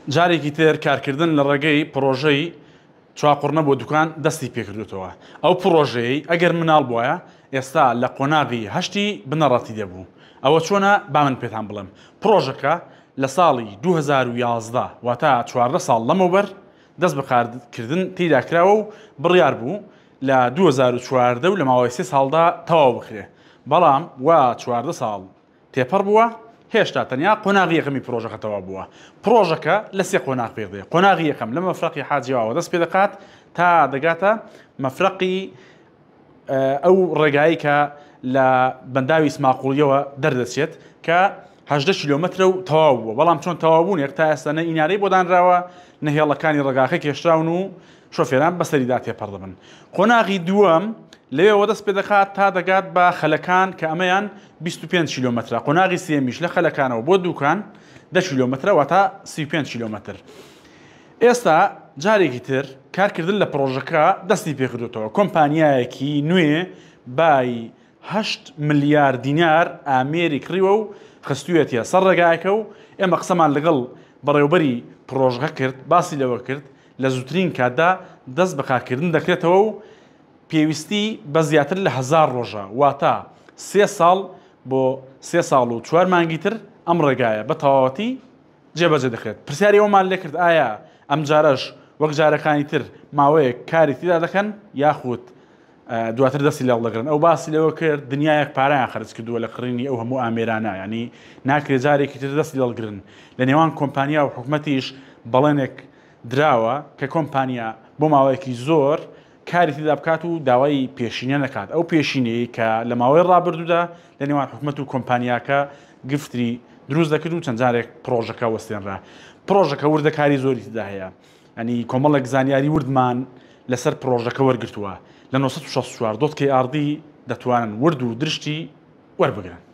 جارێکی تر کارکردن لە ڕێگەی پرۆژەی چاقڕنە بۆ دوکان دەستی پێکردوتەوە. ئەو پرۆژەی ئەگەر مناڵ بووە ئێستا لە قۆناغی هەشتی بنەڕەتی دەبوو. ئەوە چۆنە با من پێتان بڵم. پرۆژەکە لە ساڵی 2011 واتە 14 ساڵ لەمەوبەر دەست بەکارکردن تێدا کراوە و بڕیار بوو لە 2014 و لە ماوەی 3 ساڵدا تەواو بکرێ. بەڵام وا 14 ساڵ تێپەڕ بووە هێشتا تەنیا قۆناغی یەکەمی پرۆژەکە تەواو بووە. پرۆژەکە لە سێ قۆناغ پێ دێ. قۆناغی یەکەم لە مەفرەقی حاجیەوە دەست پێ دەکات تا دەگاتە مەفرەقی ئەو ڕێگایی کە لە بەنداوی ئیسماقوڵیەوە دەردەچێت کە 18 کیلۆمەترە و تەواو بووە. بەڵام چۆن تەواو بوون یەک تا ئێستا نە ئینارەی بۆ دانراوە نە هێڵەکانی ڕێگاکە کێشراون و شۆفێران بەسەریدا تێپەڕ دەبن. قۆناغی دووەم لەوێەوە دەست پێ دەکات تا دەگات بە خەلەکان کە ئەمەیان 25 کیلۆمەترە. قۆناغی سێمیش لە خەلەکانەوە بۆ دوکان 10 کیلۆمەترە واتە 35 کیلۆمەتر. ئێستا جارێکی تر کارکردن لە پرۆژەکە دەستی پێکردوتەوە. کۆمپانیایەکی نوێ بای 8 ملیار دینار ئامێری کڕیوە و خستوویەتە سەر ڕێگایەکە و ئێمە قسەمان لەگەڵ بەڕێوەبەری پرۆژەکە کرد باسی لەوە کرد لە زووترین کاتدا دەست بەکارکردن دەکرێتەوە و پێویستی بە زیاتر لە 1000 ڕۆژە واتە 3 ساڵ بۆ 3 ساڵ و 4 مانگی تر ئەم ڕێگایە بە تەواوەتی جێبەجێ دەکرێت. پرسیاری ئەومان لێ کرد ئایا ئەم جارەش وەک جارەکانی تر ماوەیەک کاری تیدا دەکەن یاخود دواتر دەستی لەڵ دەگرن. ئەو باسی لەوە کرد دنیایەک پارەیان خەرج کردووە لە کڕینی ئەو هەموو ئامێرانە ینی ناکرێت جارێکی تر دەستی لەڵگرن. لە نێوان کۆمپانیا و حکوومەتیش بەڵێنێک دراوە کە کۆمپانیا بۆ ماوەیەکی زۆر کاری تێدا بکات و داوای پێشینە نەکات. ئەو پێشینەیە کە لە ماوەی ڕابردوودا لە نێوان حکوومەت و کۆمپانیاکە گفتری دروست دەکرد و چەند جارێک پرۆژەکە وەستێنرا. پرۆژەکە وردەکاری زۆری تدا هەیە. ئەنی کۆمەڵێک زانیاری وردمان لەسەر پرۆژەکە وەرگرتووە لە 964 دۆتکەی ئاردی دەتوانن ورد و درشتی وەربگرن.